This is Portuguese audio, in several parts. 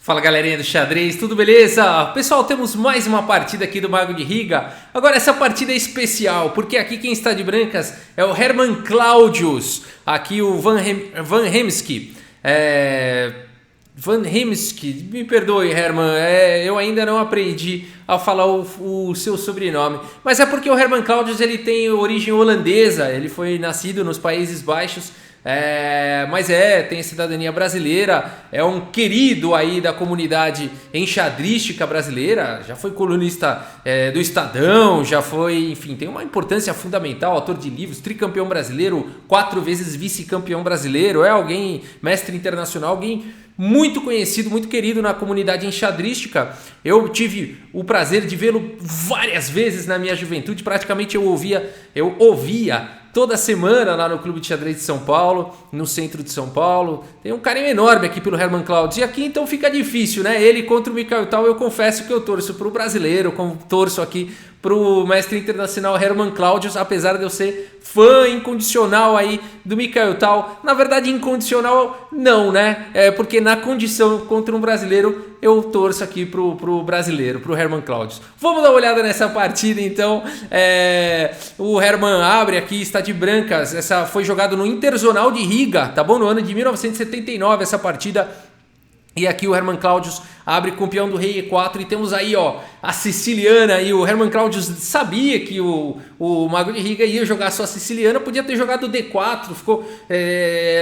Fala galerinha do xadrez, tudo beleza? Pessoal, temos mais uma partida aqui do Mago de Riga. Agora essa partida é especial, porque aqui quem está de brancas é o Herman Claudius. Aqui o Van Hemsky. Van Hemsky, me perdoe Herman, eu ainda não aprendi a falar o seu sobrenome. Mas é porque o Herman Claudius ele tem origem holandesa, ele foi nascido nos Países Baixos. Mas tem cidadania brasileira, é um querido aí da comunidade enxadrística brasileira, já foi colunista do Estadão, já foi, enfim, tem uma importância fundamental, autor de livros, tricampeão brasileiro, 4 vezes vice-campeão brasileiro, é alguém, mestre internacional, alguém muito conhecido, muito querido na comunidade enxadrística. Eu tive o prazer de vê-lo várias vezes na minha juventude, praticamente eu ouvia toda semana lá no Clube de Xadrez de São Paulo, no centro de São Paulo. Tem um carinho enorme aqui pelo Herman Claudius. E aqui então fica difícil, né? Ele contra o Mikhail Tal, eu confesso que eu torço para o brasileiro, torço aqui para o mestre internacional Herman Claudius, apesar de eu ser fã incondicional aí do Mikhail Tal. Na verdade, incondicional não, né? Porque na condição contra um brasileiro, eu torço aqui pro brasileiro, pro Herman Claudius. Vamos dar uma olhada nessa partida, então. O Herman abre aqui, está de brancas. Essa foi jogada no Interzonal de Riga, tá bom? No ano de 1979, essa partida. E aqui o Herman Claudius abre com o peão do rei E4 e temos aí, ó, a siciliana. E o Herman Claudius sabia que o Mago de Riga ia jogar só a siciliana, podia ter jogado o D4, ficou,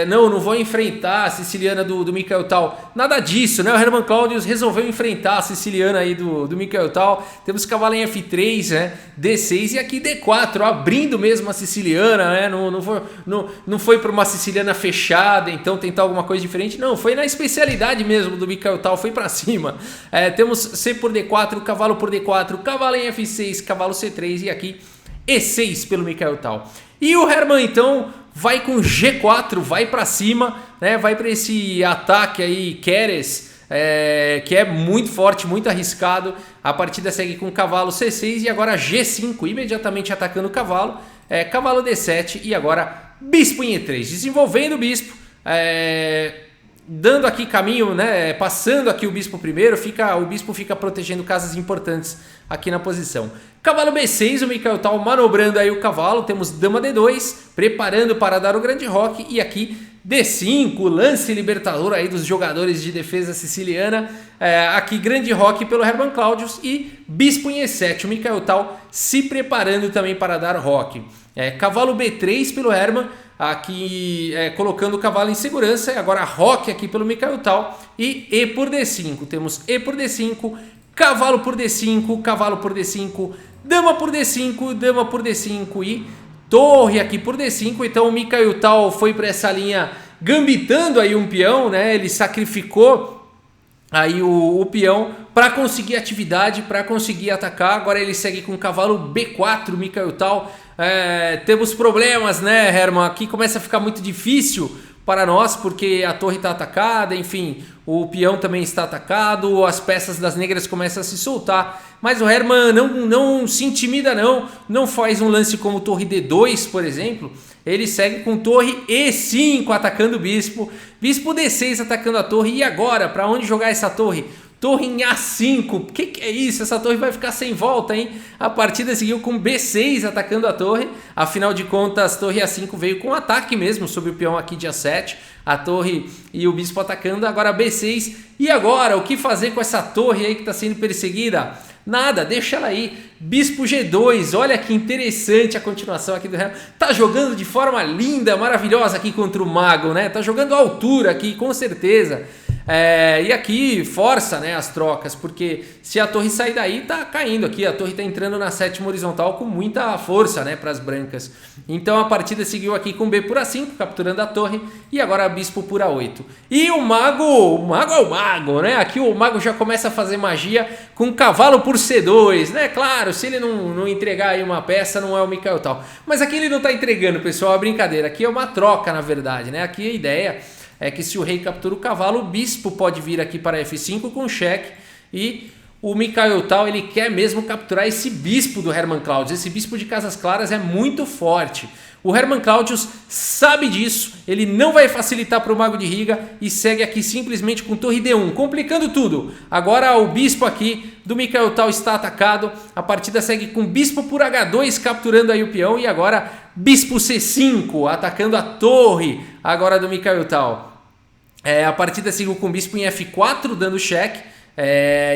não vou enfrentar a siciliana do Mikhail Tal. Nada disso, né? O Herman Claudius resolveu enfrentar a siciliana aí do Mikhail Tal. Temos cavalo em F3, né? D6 e aqui D4, abrindo mesmo a siciliana, né? Não foi para uma siciliana fechada, então tentar alguma coisa diferente. Não, foi na especialidade mesmo do Mikhail Tal, foi para cima. Temos C por D4, cavalo por D4, cavalo em F6, cavalo C3 e aqui E6 pelo Mikhail Tal. E o Herman então vai com G4, vai para cima, né? Vai para esse ataque aí, Keres, que é muito forte, muito arriscado. A partida segue com cavalo C6 e agora G5, imediatamente atacando o cavalo, cavalo D7 e agora bispo em E3, desenvolvendo o bispo, dando aqui caminho, né, passando aqui o bispo primeiro, o bispo fica protegendo casas importantes aqui na posição. Cavalo B6, o Mikhail Tal manobrando aí o cavalo, temos dama D2, preparando para dar o grande roque e aqui D5, lance libertador aí dos jogadores de defesa siciliana, aqui grande roque pelo Herman Claudius e bispo em E7, o Mikhail Tal se preparando também para dar roque. Cavalo B3 pelo Herman, aqui colocando o cavalo em segurança, e agora roque aqui pelo Mikhail Tal e E por D5, temos E por D5, cavalo por D5, cavalo por D5, dama por D5, dama por D5 e torre aqui por D5, então o Mikhail Tal foi para essa linha gambitando aí um peão, né? Ele sacrificou aí o peão para conseguir atividade, para conseguir atacar. Agora ele segue com o cavalo B4, Mikhail Tal. Temos problemas, né, Herman? Aqui começa a ficar muito difícil para nós, porque a torre está atacada, enfim, o peão também está atacado, as peças das negras começam a se soltar, mas o Herman não se intimida, não faz um lance como torre D2, por exemplo, ele segue com torre E5 atacando o bispo, bispo D6 atacando a torre, e agora, para onde jogar essa torre? Torre em A5, que é isso? Essa torre vai ficar sem volta, hein? A partida seguiu com B6 atacando a torre, afinal de contas, torre A5 veio com ataque mesmo sobre o peão aqui de A7, a torre e o bispo atacando, agora B6, e agora, o que fazer com essa torre aí que está sendo perseguida? Nada, deixa ela aí, bispo G2, olha que interessante a continuação aqui do Herman, tá jogando de forma linda, maravilhosa aqui contra o Mago, né? Tá jogando à altura aqui, com certeza. E aqui força, né, as trocas, porque se a torre sair daí, tá caindo aqui, a torre tá entrando na sétima horizontal com muita força, né, para as brancas. Então a partida seguiu aqui com B por A5, capturando a torre, e agora bispo por A8. E o mago é o mago, né? Aqui o mago já começa a fazer magia com cavalo por C2, né? Claro, se ele não entregar aí uma peça, não é o Mikhail Tal. Mas aqui ele não tá entregando, pessoal, é brincadeira. Aqui é uma troca, na verdade, né? Aqui a ideia é que se o rei captura o cavalo, o bispo pode vir aqui para F5 com cheque e o Mikhail Tal ele quer mesmo capturar esse bispo do Hermann Claudius. Esse bispo de Casas Claras é muito forte. O Hermann Claudius sabe disso, ele não vai facilitar para o Mago de Riga e segue aqui simplesmente com torre D1, complicando tudo. Agora o bispo aqui do Mikhail Tal está atacado, a partida segue com bispo por H2 capturando aí o peão e agora bispo C5 atacando a torre agora do Mikhail Tal. A partida seguiu com bispo em F4 dando cheque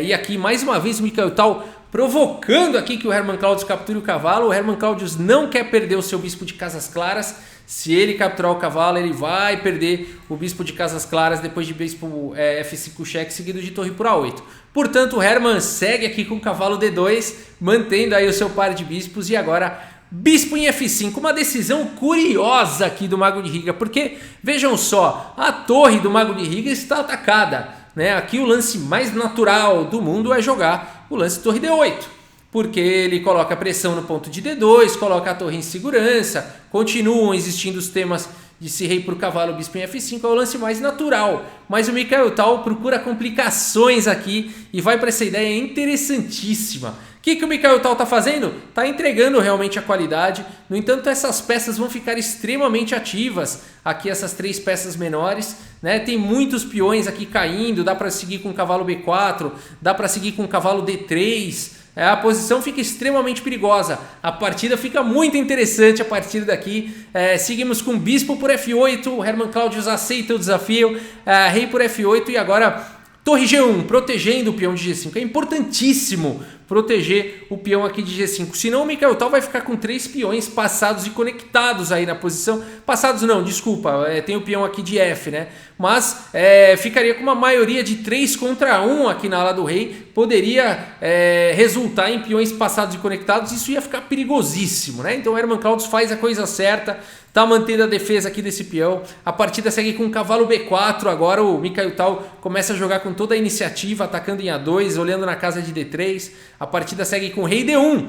e aqui mais uma vez o Mikhail Tal provocando aqui que o Hermann Claudius capture o cavalo. O Hermann Claudius não quer perder o seu bispo de Casas Claras. Se ele capturar o cavalo, ele vai perder o bispo de Casas Claras depois de bispo F5 cheque seguido de torre por A8. Portanto, o Hermann segue aqui com o cavalo D2, mantendo aí o seu par de bispos e agora bispo em F5. Uma decisão curiosa aqui do Mago de Riga, porque vejam só, a torre do Mago de Riga está atacada, né? Aqui o lance mais natural do mundo é jogar o lance torre D8, porque ele coloca pressão no ponto de D2, coloca a torre em segurança, continuam existindo os temas de se rei por cavalo, bispo em F5, é o lance mais natural, mas o Mikhail Tal procura complicações aqui e vai para essa ideia interessantíssima. O que o Mikhail Tal está fazendo? Está entregando realmente a qualidade, no entanto essas peças vão ficar extremamente ativas, aqui essas 3 peças menores, né? Tem muitos peões aqui caindo, dá para seguir com o cavalo B4, dá para seguir com o cavalo D3, a posição fica extremamente perigosa, a partida fica muito interessante a partir daqui. Seguimos com bispo por F8, o Hermann Claudius aceita o desafio, rei por F8 e agora torre G1, protegendo o peão de G5, é importantíssimo proteger o peão aqui de G5, senão o Mikhail Tal vai ficar com 3 peões passados e conectados aí na posição, passados não, desculpa, tem o peão aqui de F, né? Mas ficaria com uma maioria de 3 contra 1 aqui na ala do rei, poderia resultar em peões passados e conectados, isso ia ficar perigosíssimo, né? Então o Hermann Claudius faz a coisa certa, tá mantendo a defesa aqui desse peão, a partida segue com o cavalo B4, agora o Mikhail Tal começa a jogar com toda a iniciativa, atacando em A2, olhando na casa de D3, a partida segue com rei D1.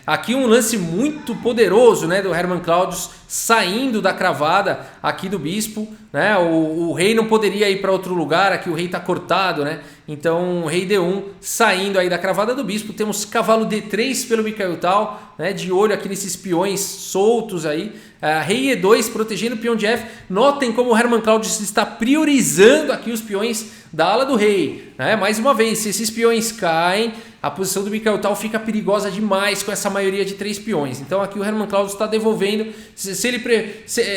Aqui um lance muito poderoso, né, do Hermann Claudius saindo da cravada aqui do bispo, né? O rei não poderia ir para outro lugar, aqui o rei está cortado, né? Então rei D1 saindo aí da cravada do bispo, temos cavalo D3 pelo Mikhail Tal, né? De olho aqui nesses peões soltos aí, rei E2 protegendo o peão de F. Notem como o Hermann Claudius está priorizando aqui os peões da ala do rei, né? Mais uma vez, se esses peões caem, a posição do Mikhail Tal fica perigosa demais com essa maioria de 3 peões. Então aqui o Hermann Claudius está devolvendo,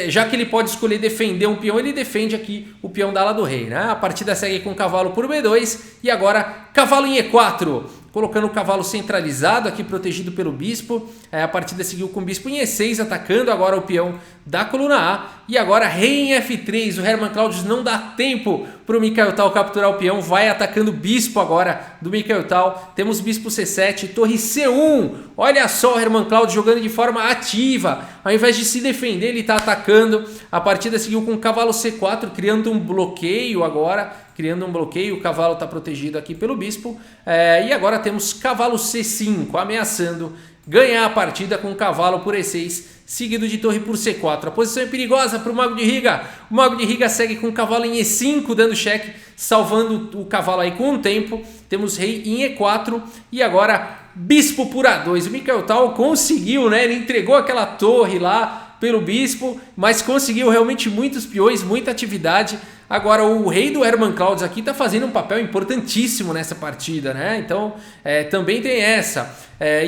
já que ele pode escolher defender um peão, ele defende aqui o peão da ala do rei, né? A partida segue com cavalo por B2 e agora cavalo em E4. Colocando o cavalo centralizado aqui, protegido pelo bispo. A partida seguiu com o bispo em E6, atacando agora o peão da coluna A. E agora rei em F3. O Hermann Claudius não dá tempo para o Mikhail Tal capturar o peão. Vai atacando o bispo agora do Mikhail Tal. Temos bispo C7, torre C1. Olha só o Hermann Claudius jogando de forma ativa. Ao invés de se defender, ele está atacando. A partida seguiu com o cavalo C4, criando um bloqueio agora. O cavalo está protegido aqui pelo bispo, e agora temos cavalo C5, ameaçando ganhar a partida com cavalo por E6, seguido de torre por C4. A posição é perigosa para o Mago de Riga, o Mago de Riga segue com cavalo em E5, dando cheque, salvando o cavalo aí com um tempo. Temos rei em E4 e agora bispo por A2. O Mikhail Tal conseguiu, né? Ele entregou aquela torre lá pelo bispo, mas conseguiu realmente muitos peões, muita atividade. Agora o rei do Hermann Claudius aqui está fazendo um papel importantíssimo nessa partida, né? Então também tem essa.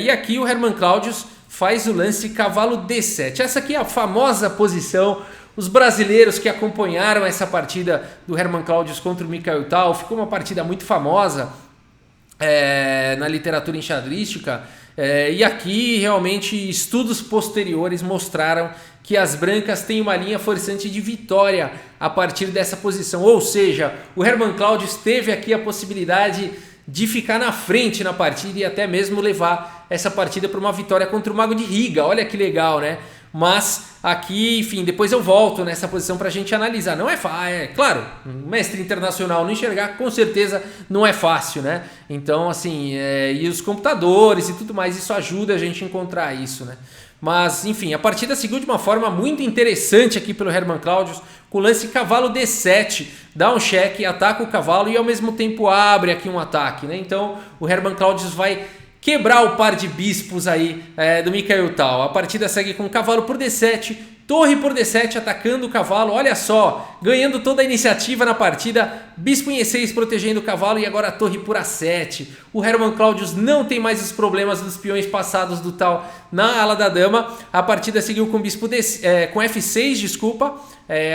E aqui o Hermann Claudius faz o lance cavalo D7. Essa aqui é a famosa posição. Os brasileiros que acompanharam essa partida do Hermann Claudius contra o Mikhail Tal, ficou uma partida muito famosa na literatura enxadrística. E aqui realmente estudos posteriores mostraram que as brancas têm uma linha forçante de vitória a partir dessa posição, ou seja, o Hermann Claudius teve aqui a possibilidade de ficar na frente na partida e até mesmo levar essa partida para uma vitória contra o Mago de Riga. Olha que legal, né? Mas aqui, enfim, depois eu volto nessa posição para a gente analisar. Não é fácil, claro, um mestre internacional não enxergar, com certeza não é fácil, né? Então, assim, e os computadores e tudo mais, isso ajuda a gente a encontrar isso, né? Mas, enfim, a partida seguiu de uma forma muito interessante aqui pelo Hermann Claudius. com o lance cavalo D7, dá um cheque, ataca o cavalo e ao mesmo tempo abre aqui um ataque, né? Então o Herman Claudius vai quebrar o par de bispos aí do Mikhail Tal. A partida segue com cavalo por D7, torre por D7 atacando o cavalo, olha só, ganhando toda a iniciativa na partida, bispo em E6 protegendo o cavalo e agora a torre por A7. O Herman Claudius não tem mais os problemas dos peões passados do Tal na ala da dama. A partida seguiu com bispo com F6, desculpa,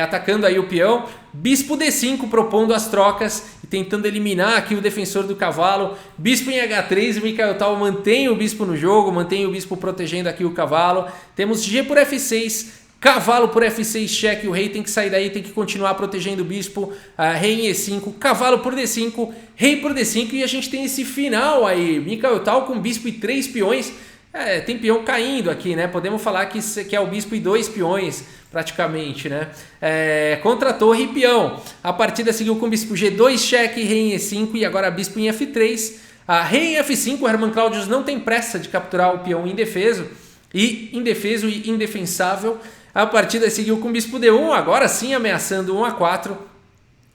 atacando aí o peão. Bispo D5 propondo as trocas e tentando eliminar aqui o defensor do cavalo. Bispo em H3, o Mikhail Tal mantém o bispo no jogo, mantém o bispo protegendo aqui o cavalo. Temos G por F6, cavalo por F6 cheque, o rei tem que sair daí, tem que continuar protegendo o bispo, rei em E5, cavalo por D5, rei por D5 e a gente tem esse final aí, Mikhail Tal com bispo e 3 peões, tem peão caindo aqui, né? Podemos falar que é o bispo e 2 peões praticamente, né? Contra torre e peão. A partida seguiu com bispo G2 cheque, rei em E5 e agora bispo em F3, rei em F5, o Herman Claudius não tem pressa de capturar o peão indefeso e indefensável. A partida seguiu com bispo D1, agora sim ameaçando 1 a 4.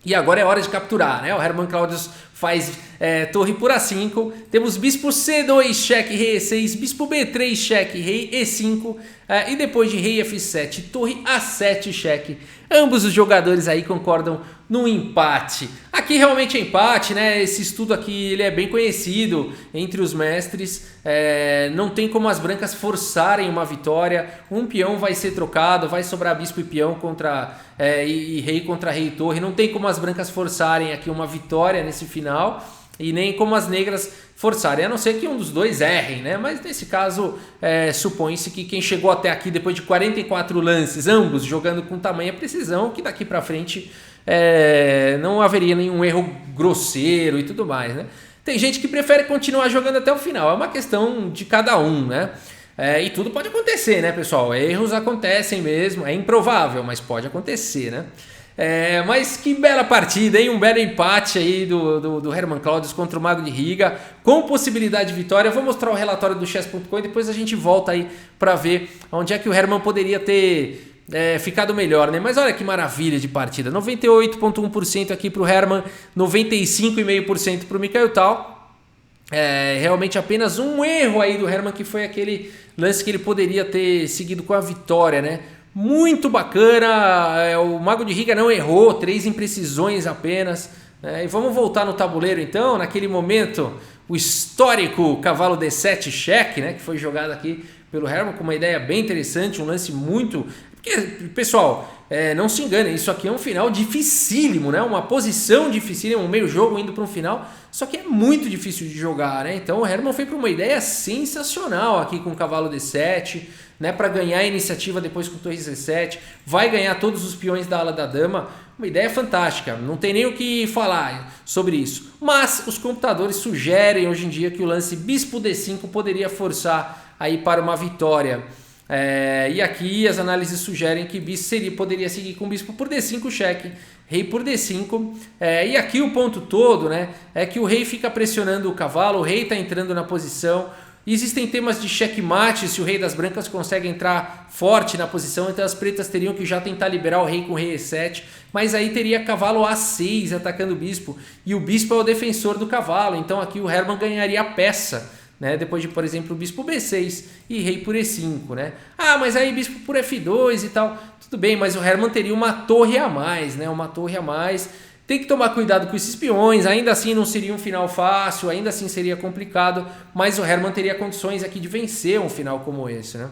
E agora é hora de capturar, né? O Herman Claudius faz torre por A5. Temos bispo C2, cheque, rei E6, bispo B3, cheque, rei E5. E depois de rei F7, torre A7, cheque. Ambos os jogadores aí concordam no empate. Aqui realmente é empate, né? Esse estudo aqui ele é bem conhecido entre os mestres. Não tem como as brancas forçarem uma vitória. Um peão vai ser trocado, vai sobrar bispo e peão contra e rei contra rei e torre. Não tem como as brancas forçarem aqui uma vitória nesse final. E nem como as negras forçarem, a não ser que um dos dois errem, né? Mas nesse caso, supõe-se que quem chegou até aqui depois de 44 lances, ambos jogando com tamanha precisão, que daqui para frente não haveria nenhum erro grosseiro e tudo mais, né? Tem gente que prefere continuar jogando até o final, é uma questão de cada um, né? E tudo pode acontecer, né, pessoal? Erros acontecem mesmo, é improvável, mas pode acontecer, né? Mas que bela partida, hein? Um belo empate aí do Herman Claudius contra o Mago de Riga, com possibilidade de vitória. Eu vou mostrar o relatório do chess.com e depois a gente volta aí para ver onde é que o Herman poderia ter ficado melhor, né? Mas olha que maravilha de partida, 98,1% aqui para o Herman, 95,5% para o Mikhail Tal. Realmente apenas um erro aí do Herman, que foi aquele lance que ele poderia ter seguido com a vitória, né? Muito bacana, o Mago de Riga não errou, 3 imprecisões apenas. E vamos voltar no tabuleiro então, naquele momento, o histórico cavalo D7 cheque, né, que foi jogado aqui pelo Herman com uma ideia bem interessante, um lance muito... Porque, pessoal, não se enganem, isso aqui é um final dificílimo, né? Uma posição dificílima, um meio jogo indo para um final, só que é muito difícil de jogar, né? Então o Herman foi para uma ideia sensacional aqui com o cavalo D7, né, para ganhar a iniciativa depois com torre C7, vai ganhar todos os peões da ala da dama, uma ideia fantástica, não tem nem o que falar sobre isso. Mas os computadores sugerem hoje em dia que o lance bispo D5 poderia forçar aí para uma vitória. E aqui as análises sugerem que bispo poderia seguir com bispo por D5 cheque, rei por D5, e aqui o ponto todo, né, é que o rei fica pressionando o cavalo, o rei está entrando na posição. Existem temas de checkmate se o rei das brancas consegue entrar forte na posição, então as pretas teriam que já tentar liberar o rei com o rei E7, mas aí teria cavalo A6 atacando o bispo, e o bispo é o defensor do cavalo, então aqui o Herman ganharia a peça, né? Depois de, por exemplo, o bispo B6 e rei por E5, né? Mas aí bispo por F2 e tal, tudo bem, mas o Herman teria uma torre a mais, né? Uma torre a mais. Tem que tomar cuidado com esses peões, ainda assim não seria um final fácil, ainda assim seria complicado, mas o Herman teria condições aqui de vencer um final como esse, né?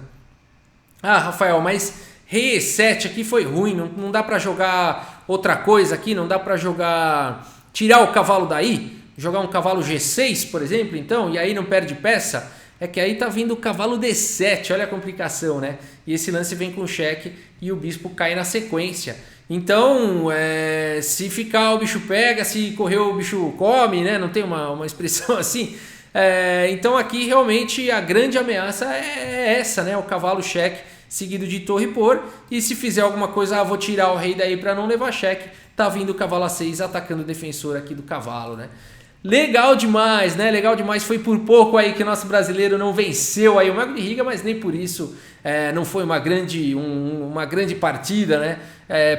Rafael, mas rei E7 aqui foi ruim, não dá para jogar outra coisa aqui, não dá para tirar o cavalo daí, jogar um cavalo G6, por exemplo, então, e aí não perde peça? É que aí tá vindo o cavalo D7, olha a complicação, né? E esse lance vem com cheque e o bispo cai na sequência. Então, se ficar o bicho pega, se correr o bicho come, né? Não tem uma expressão assim. Então aqui realmente a grande ameaça é essa, né? O cavalo cheque seguido de torre por, e se fizer alguma coisa, vou tirar o rei daí para não levar cheque, tá vindo o cavalo A6 atacando o defensor aqui do cavalo, né? Legal demais, né? Legal demais. Foi por pouco aí que o nosso brasileiro não venceu aí o Mago de Riga, mas nem por isso não foi uma grande partida, né?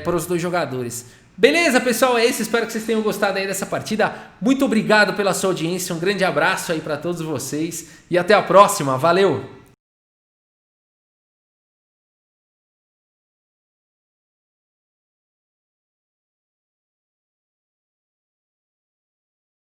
Para os dois jogadores. Beleza, pessoal? É isso. Espero que vocês tenham gostado aí dessa partida. Muito obrigado pela sua audiência. Um grande abraço aí para todos vocês e até a próxima. Valeu!